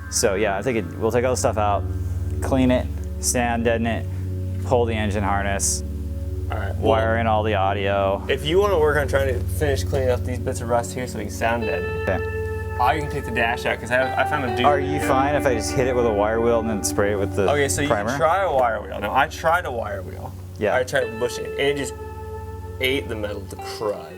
So yeah, I think we'll take all the stuff out, clean it, sound deaden it, pull the engine harness, all right, wire in all the audio. If you want to work on trying to finish cleaning up these bits of rust here so we can sound deaden, Okay. I can take the dash out because I found a dude. Are you fine if I just hit it with a wire wheel and then spray it with the Okay, so you primer? can try a wire wheel. Now, I tried a wire wheel. Yeah. I tried bushing it, and it just ate the metal to crud.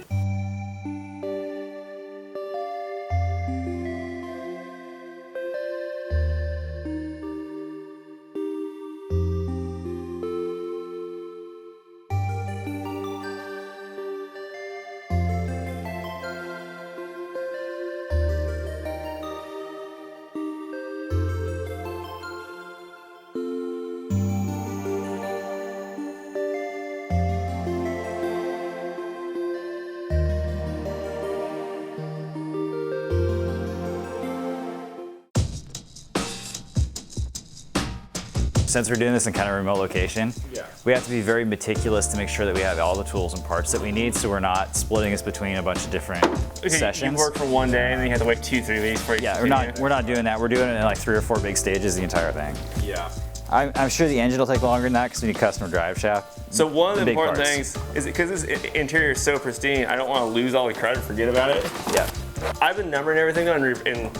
Since we're doing this in kind of a remote location, we have to be very meticulous to make sure that we have all the tools and parts that we need, so we're not splitting this between a bunch of different sessions. You work for one day and then you have to wait 2-3 weeks for it. Yeah, we're not doing that. We're doing it in like 3 or 4 big stages, the entire thing. Yeah. I'm sure the engine will take longer than that because we need custom drive shaft. So one of the important parts. things is because this interior is so pristine, I don't want to lose all the credit, forget about it. Yeah. I've been numbering everything in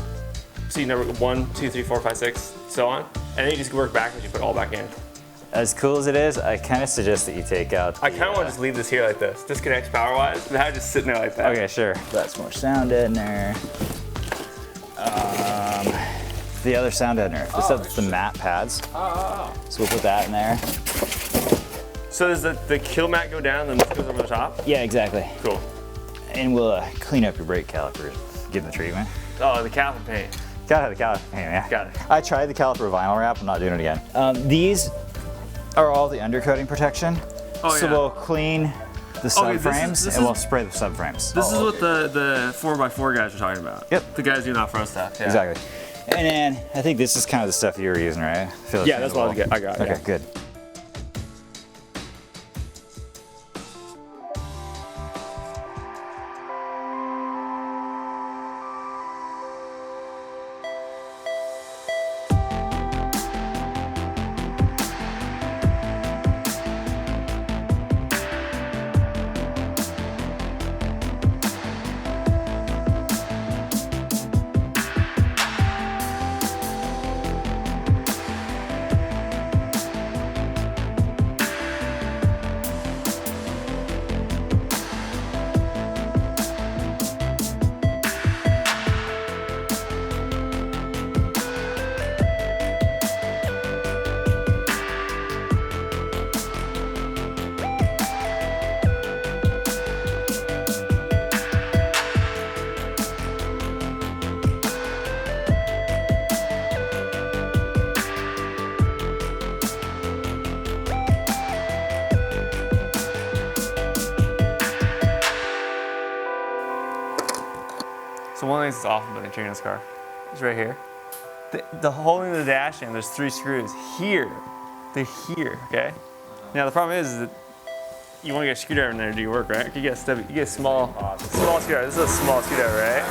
see number 1, 2, 3, 4, 5, 6, so on, and then you just work backwards, you put it all back in. As cool as it is, I kind of suggest that you take out I kind of want to just leave this here like this. Disconnects power-wise, but have it just sitting there like that. Okay, sure. That's more sound deadener. The other sound deadener. This has the matte pads. So we'll put that in there. So does the kill mat go down, then this goes over the top? Yeah, exactly. Cool. And we'll clean up your brake calipers, give them the treatment. Oh, the caliper paint. Gotta have the caliper paint, yeah. Got it. I tried the caliper vinyl wrap, I'm not doing it again. These are all the undercoating protection. Oh, so yeah. we'll clean the subframes and we'll spray the subframes. This is what the 4x4 guys are talking about. Yep. The guys doing off-road stuff. Yeah. Exactly. And then I think this is kind of the stuff you were using, right? Yeah, that's what I got. Okay, good. So one of the things that's awesome about the interior of this car is right here. The holding the dash in, there's 3 screws here. They're here, okay? Now the problem is that you want to get a screwdriver in there to do your work, right? You get a small screwdriver. This is a small screwdriver, right?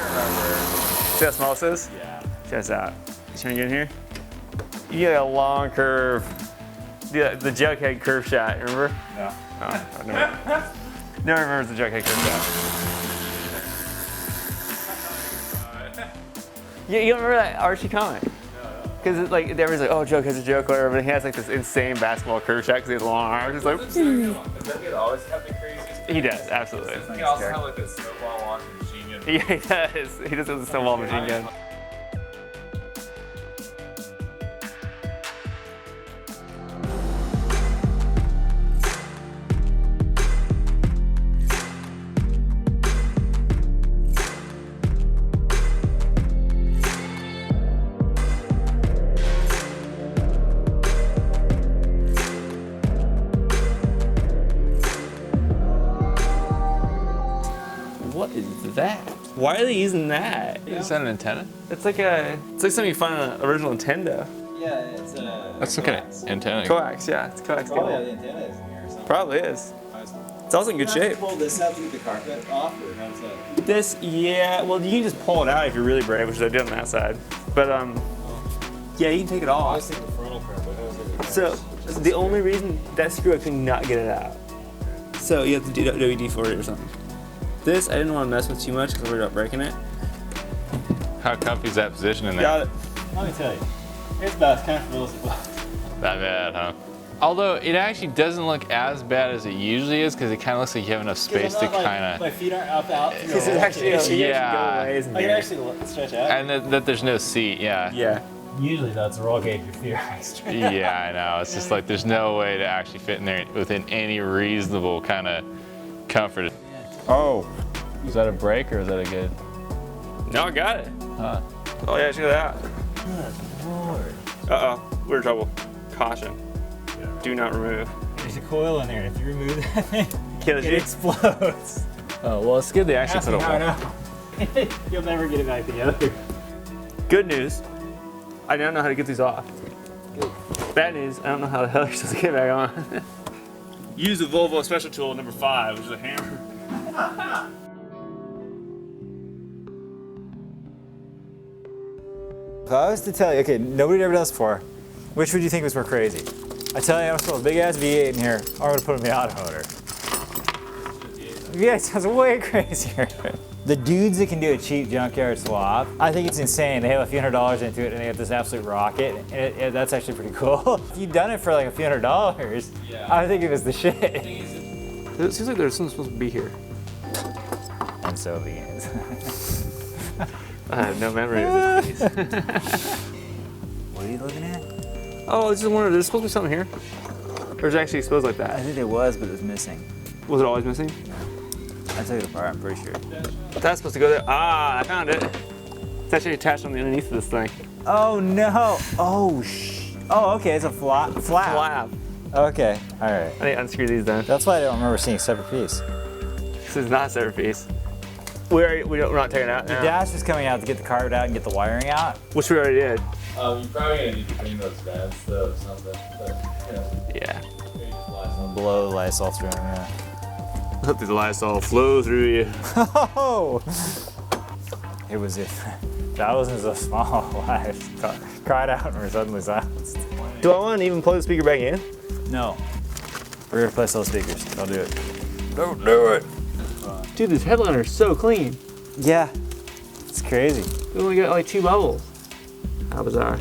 See how small this is? Yeah. Check this out. You trying to get in here? You get a long curve. The jughead curve shot, remember? Yeah. Oh, never remembers the jughead curve shot. You don't remember that Archie comic? Because like everybody's like, oh, Joke has a joke, whatever, but he has like this insane basketball curve shot because he has long arms. It's like, Does that kid always have the craziest? he does, absolutely. He also have like a snowball launching machine gun. Yeah, he does. He does have a snowball machine gun. What is that? Why are they using that? Is that an antenna? It's like something you find on an original Nintendo. Yeah, it's a. That's some kind of antenna. Coax, yeah, it's coax cable. the antenna is in here or something. Probably is. It's also in good shape. Pull this out to get the carpet off, or how's that? This, yeah, well, you can just pull it out if you're really brave, which I did on that side. But Yeah, you can take it off. the frontal curve, but I was So the only reason that screw I could not get it out. So you have to do WD for it or something. This I didn't want to mess with too much because I worried about breaking it. How comfy is that position in there? Got it. Let me tell you, it's about as comfortable as it was. That bad, huh? Although it actually doesn't look as bad as it usually is because it kind of looks like you have enough space to kind My of, feet aren't up out. Because it's actually Yeah. go ways in I can there. actually stretch out. and that there's no seat. Yeah. Yeah. Usually that's a roll gauge your feet are straight. Yeah, I know. It's just like there's no way to actually fit in there within any reasonable kind of comfort. Oh, is that a break or is that a good? No, I got it. Huh. Oh yeah, check that out. Good lord. Uh-oh, we're in trouble. Caution. Do not remove. There's a coil in there. If you remove that thing, Kills it you. explodes. Oh well, it's good they actually Ask put me a how I know. You'll never get it back together. Good news, I now know how to get these off. Bad news, I don't know how the hell you're supposed to get it back on. Use the Volvo special tool number 5, which is a hammer. If I was to tell you, okay, nobody ever done this before, which would you think was more crazy? I tell you, I'm gonna put a big ass V8 in here, or I'm gonna put a Miata motor. V8 sounds way crazier. The dudes that can do a cheap junkyard swap, I think it's insane. They have a few $100s into it and they have this absolute rocket. And that's actually pretty cool. If you've done it for like a few $100s, I think it was the shit. It seems like there's something supposed to be here. And so it begins. I have no memory of this piece. What are you looking at? Oh, I just wondered, there's supposed to be something here? Or is it actually exposed like I that? think there was, but it was missing. Was it always missing? I took it apart, I'm pretty sure. That's supposed to go there. Ah, I found it. It's actually attached on the underneath of this thing. Oh no! Oh okay, it's a flap. Flap. Okay, all right. I need to unscrew these then. That's why I don't remember seeing a separate piece. This is not a separate piece. We're not taking it out The now. dash is coming out to get the card out and get the wiring out. Which we already did. You're probably gonna need to clean those vents though, or something. But Yeah. maybe just lie some. Blow the Lysol through them, yeah. Let the Lysol flow through you. Oh! It was if thousands of small lives cried out and were suddenly silenced. Do I want to even plug the speaker back in? No. We're gonna replace those speakers. Don't do it. Don't do it! Dude, this headliner is so clean. Yeah. It's crazy. We only got like 2 bubbles. How bizarre.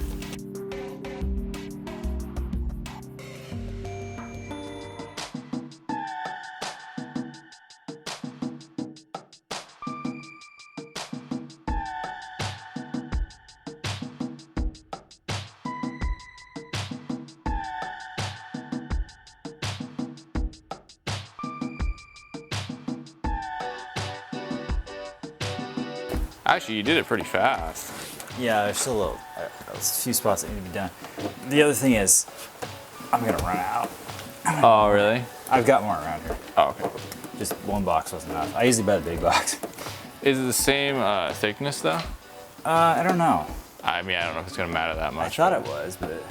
Actually, you did it pretty fast. Yeah, there's still a few spots that need to be done. The other thing is, I'm gonna run out. Oh, really? I've got more around here. Oh, okay. Just one box wasn't enough. I usually buy the big box. Is it the same thickness though? I don't know. I mean, I don't know if it's gonna matter that I much. thought it was, but.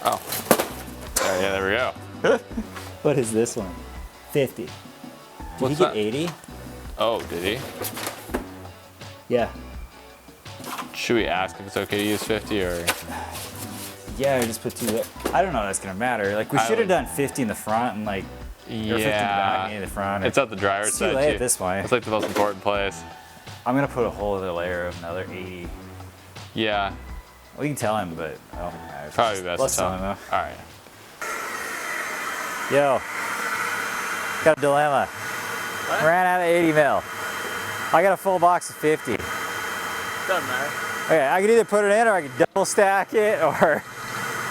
Oh. Yeah, there we go. What is this one? 50. Did What's he get that? 80? Oh, did he? Yeah. Should we ask if it's okay to use 50 or? Yeah, I just put 2 there. I don't know if that's gonna matter. Like, we I should have would- done 50 in the front and like, or 50 in the back, 80 in the front. It's at the driver's It's too side late too. at this point. It's like the most important place. I'm gonna put a whole other layer of another 80. Yeah, We can tell him, but I don't think it matters. probably best Let's to tell tell him him. All right. Yo, got a dilemma. Ran out of 80 mil. I got a full box of 50. Doesn't matter. Okay, I could either put it in or I could double stack it, or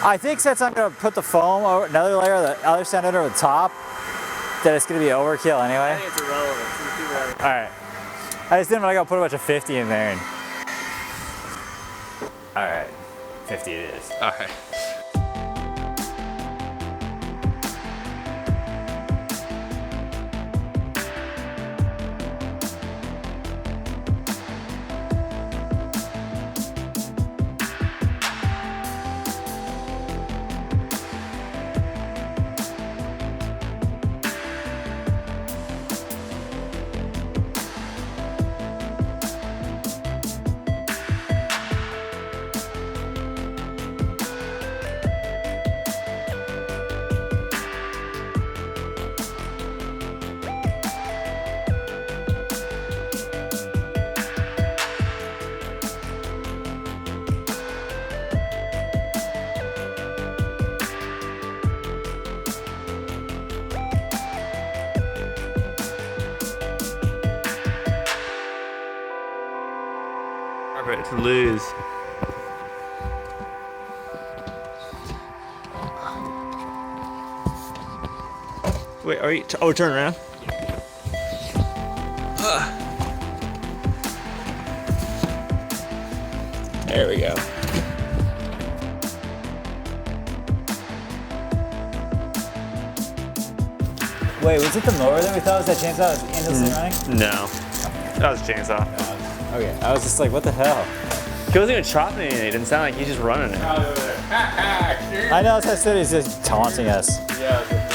I think since I'm gonna put the foam over another layer of the other side over the top, that it's gonna be overkill anyway. It's irrelevant. It's too irrelevant. All right. I just didn't want to go put a bunch of 50 in there. And... All right, 50 it is. All right. to lose. Wait, are you? Oh, turn around. There we go. Wait, was it the mower that we thought was that chainsaw that was endlessly running? No, that was a chainsaw. Okay, I was just like, what the hell? He wasn't even chopping anything. It didn't sound like he's just running it. I know, that's what I said, he's just taunting us. Yeah.